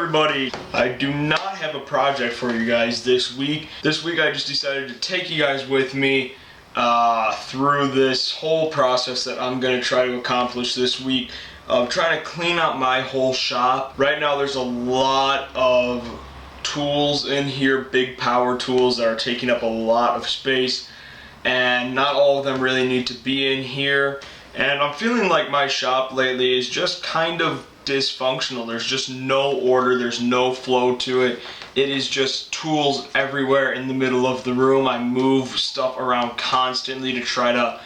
everybody? I do not have a project for you guys this week. This week I just decided to take you guys with me through this whole process that I'm going to try to accomplish this week of trying to clean up my whole shop. Right now there's a lot of tools in here, big power tools that are taking up a lot of space, and not all of them really need to be in here. And I'm feeling like my shop lately is just kind of dysfunctional. There's just no order, there's no flow to it. It is just tools everywhere in the middle of the room. I move stuff around constantly to try to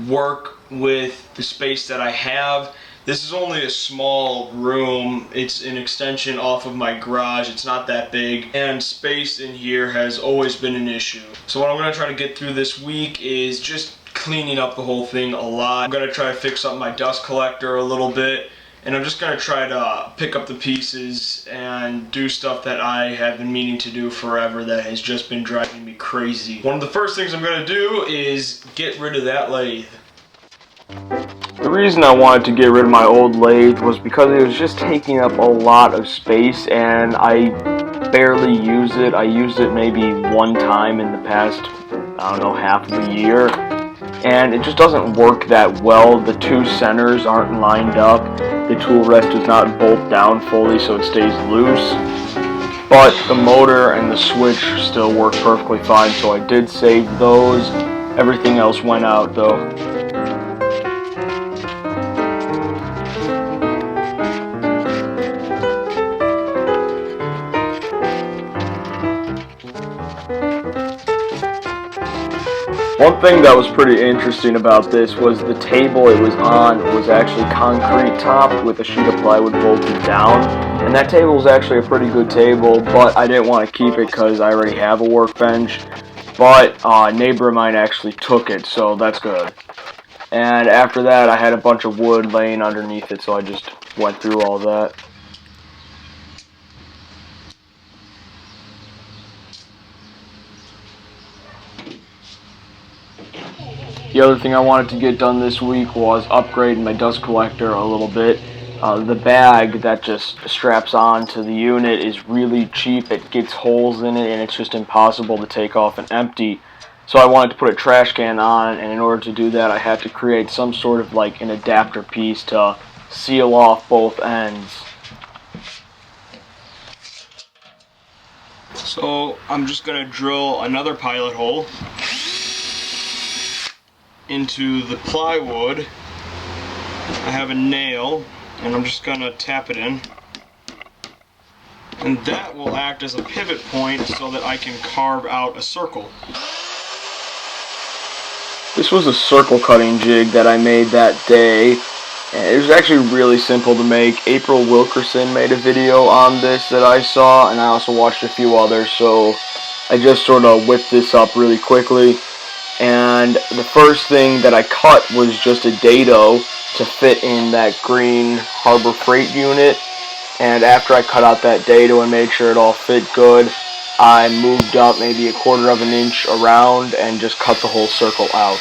work with the space that I have. This is only a small room. It's an extension off of my garage. It's not that big, and space in here has always been an issue. So what I'm going to try to get through this week is just cleaning up the whole thing a lot. I'm going to try to fix up my dust collector a little bit, and I'm just going to try to pick up the pieces and do stuff that I have been meaning to do forever that has just been driving me crazy. One of the first things I'm going to do is get rid of that lathe. The reason I wanted to get rid of my old lathe was because it was just taking up a lot of space and I barely use it. I used it maybe one time in the past, I don't know, half of a year. And it just doesn't work that well. The two centers aren't lined up. The tool rest does not bolt down fully so it stays loose. But the motor and the switch still work perfectly fine, so I did save those. Everything else went out though. One thing that was pretty interesting about this was the table it was on was actually concrete topped with a sheet of plywood bolted down, and that table was actually a pretty good table, but I didn't want to keep it because I already have a workbench. But a neighbor of mine actually took it, so that's good. And after that I had a bunch of wood laying underneath it, so I just went through all that. The other thing I wanted to get done this week was upgrade my dust collector a little bit. The bag that just straps on to the unit is really cheap. It gets holes in it and it's just impossible to take off and empty. So I wanted to put a trash can on, and in order to do that I had to create some sort of like an adapter piece to seal off both ends. So I'm just going to drill another pilot hole into the plywood. I have a nail and I'm just gonna tap it in, and that will act as a pivot point so that I can carve out a circle. This was a circle cutting jig that I made that day, and it was actually really simple to make. April Wilkerson made a video on this that I saw, and I also watched a few others, so I just sort of whipped this up really quickly. And the first thing that I cut was just a dado to fit in that green Harbor Freight unit. And after I cut out that dado and made sure it all fit good, I moved up maybe 1/4 of an inch around and just cut the whole circle out.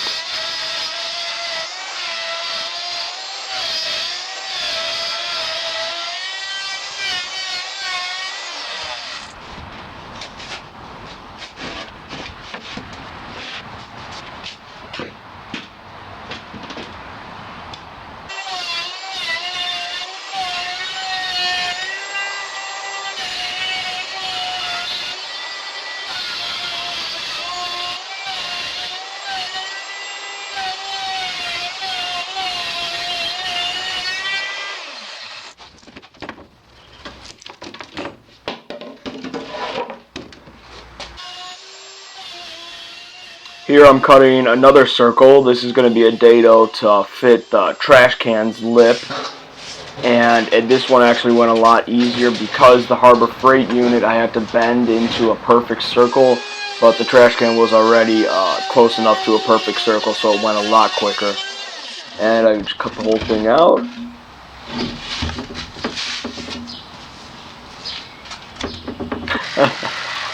Here I'm cutting another circle. This is going to be a dado to fit the trash can's lip. And this one actually went a lot easier because the Harbor Freight unit I had to bend into a perfect circle, but the trash can was already close enough to a perfect circle, so it went a lot quicker. And I just cut the whole thing out.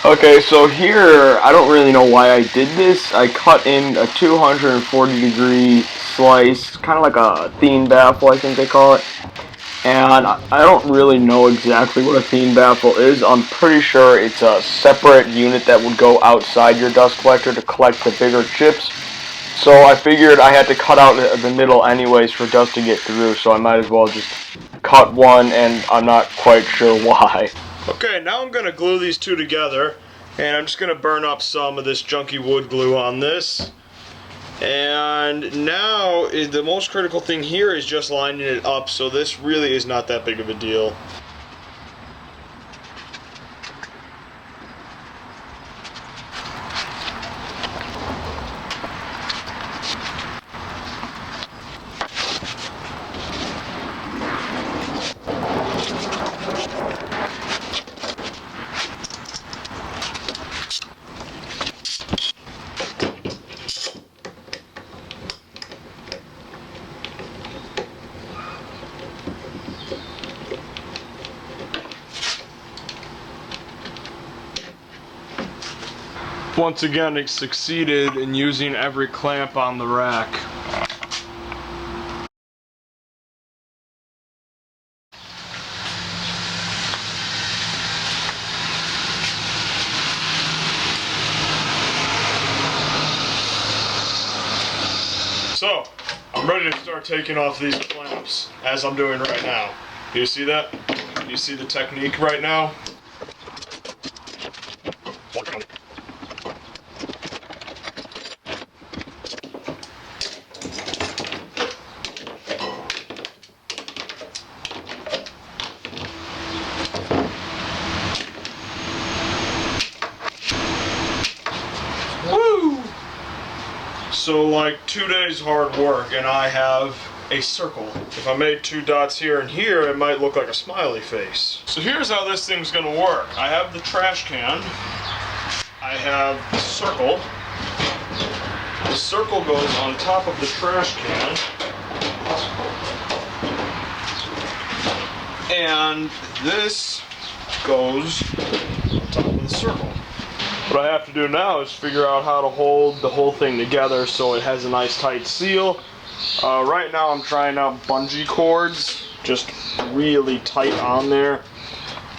Okay, so here, I don't really know why I did this. I cut in a 240-degree slice, kind of like a thin baffle, I think they call it. And I don't really know exactly what a peen baffle is. I'm pretty sure it's a separate unit that would go outside your dust collector to collect the bigger chips. So I figured I had to cut out the middle anyways for dust to get through, so I might as well just cut one, and I'm not quite sure why. Okay, now I'm going to glue these two together, and I'm just going to burn up some of this junky wood glue on this. And now, the most critical thing here is just lining it up, so this really is not that big of a deal. Once again, it succeeded in using every clamp on the rack. So, I'm ready to start taking off these clamps, as I'm doing right now. Do you see that? Do you see the technique right now? Woo! So like 2 days hard work and I have a circle. If I made 2 dots here and here, it might look like a smiley face. So here's how this thing's gonna work. I have the trash can. I have the circle. The circle goes on top of the trash can. And this goes on top of the circle. What I have to do now is figure out how to hold the whole thing together so it has a nice tight seal. Right now I'm trying out bungee cords, just really tight on there.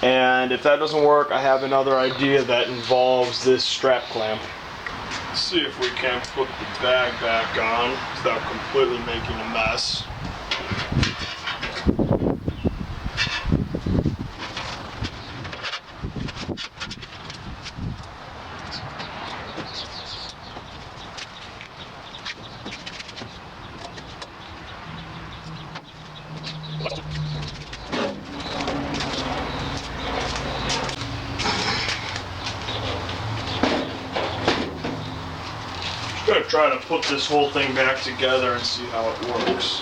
And if that doesn't work, I have another idea that involves this strap clamp. Let's see if we can put the bag back on without completely making a mess. I'm gonna try to put this whole thing back together and see how it works.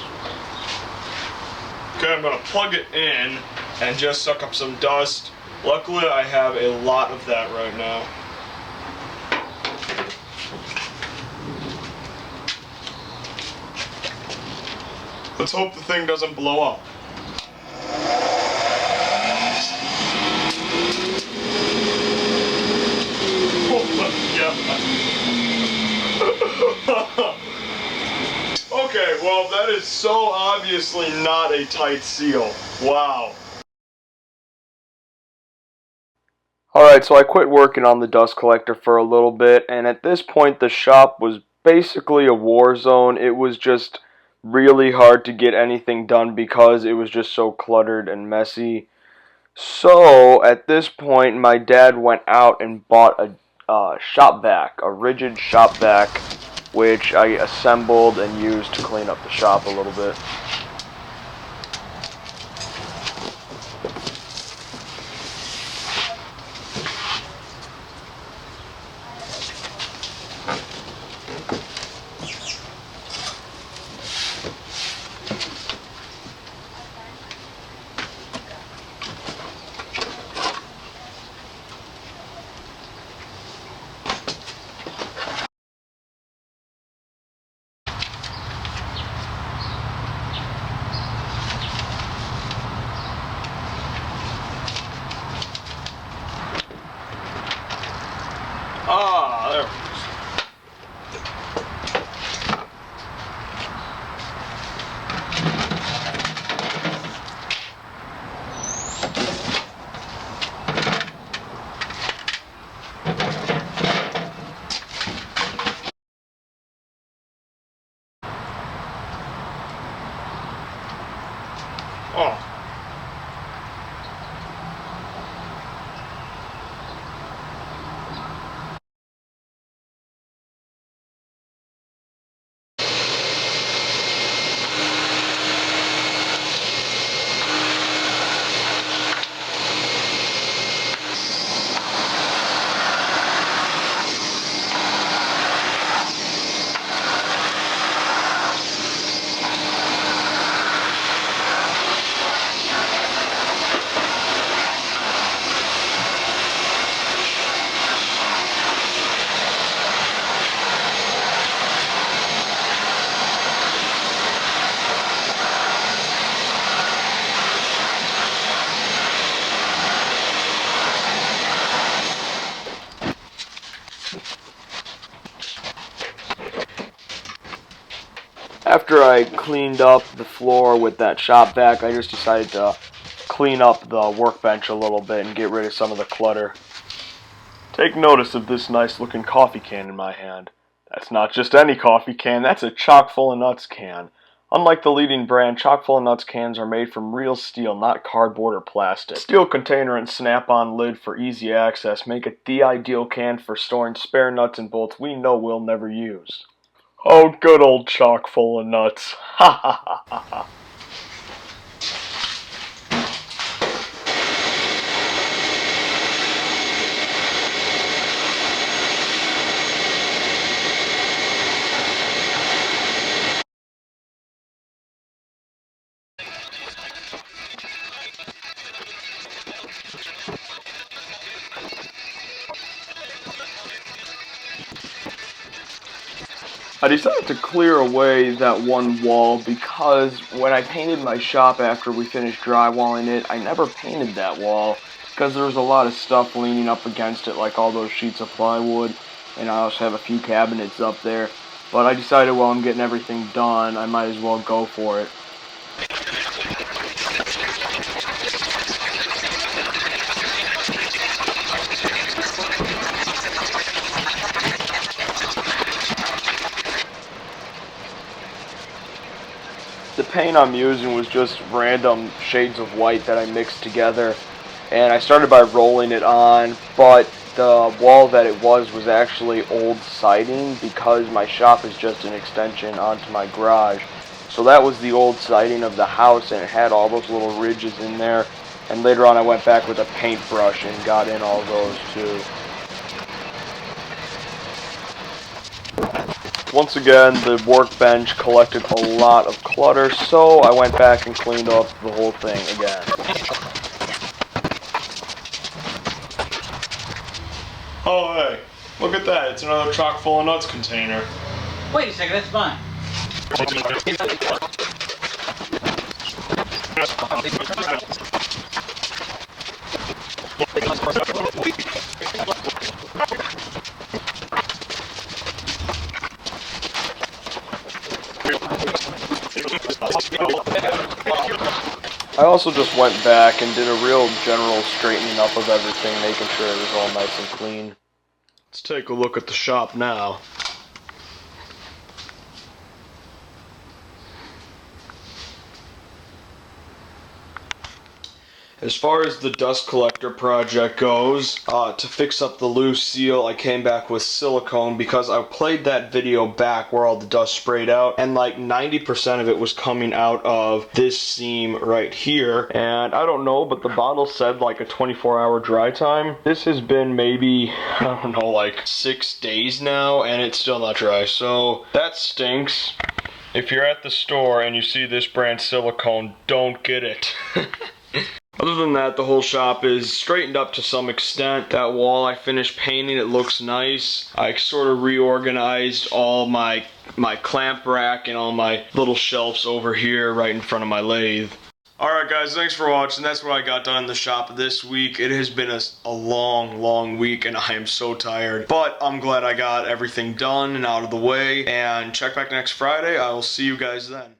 Okay, I'm gonna plug it in and just suck up some dust. Luckily, I have a lot of that right now. Let's hope the thing doesn't blow up. Okay, well that is so obviously not a tight seal. Wow. Alright, so I quit working on the dust collector for a little bit, and at this point the shop was basically a war zone. It was just really hard to get anything done because it was just so cluttered and messy. So, at this point, my dad went out and bought a shop vac, a rigid shop vac, which I assembled and used to clean up the shop a little bit. After I cleaned up the floor with that shop vac, I just decided to clean up the workbench a little bit and get rid of some of the clutter. Take notice of this nice looking coffee can in my hand. That's not just any coffee can, that's a chock full of nuts can. Unlike the leading brand, chock full of nuts cans are made from real steel, not cardboard or plastic. Steel container and snap-on lid for easy access make it the ideal can for storing spare nuts and bolts we know we'll never use. Oh, good old chock full of nuts. Ha ha ha ha ha. I decided to clear away that one wall because when I painted my shop after we finished drywalling it, I never painted that wall because there was a lot of stuff leaning up against it, like all those sheets of plywood, and I also have a few cabinets up there. But I decided while I'm getting everything done, I might as well go for it. The paint I'm using was just random shades of white that I mixed together, and I started by rolling it on, but the wall that it was actually old siding because my shop is just an extension onto my garage. So that was the old siding of the house, and it had all those little ridges in there, and later on I went back with a paintbrush and got in all those too. Once again, the workbench collected a lot of clutter, so I went back and cleaned up the whole thing again. Oh, hey, look at that. It's another chock full of nuts container. Wait a second, that's mine. I also just went back and did a real general straightening up of everything, making sure it was all nice and clean. Let's take a look at the shop now. As far as the dust collector project goes, to fix up the loose seal, I came back with silicone because I played that video back where all the dust sprayed out, and like 90% of it was coming out of this seam right here. And I don't know, but the bottle said like a 24-hour dry time. This has been maybe, I don't know, like 6 days now, and it's still not dry, so that stinks. If you're at the store and you see this brand silicone, don't get it. Other than that, the whole shop is straightened up to some extent. That wall I finished painting, it looks nice. I sort of reorganized all my clamp rack and all my little shelves over here right in front of my lathe. Alright guys, thanks for watching. That's what I got done in the shop this week. It has been a long week and I am so tired. But I'm glad I got everything done and out of the way. And check back next Friday. I will see you guys then.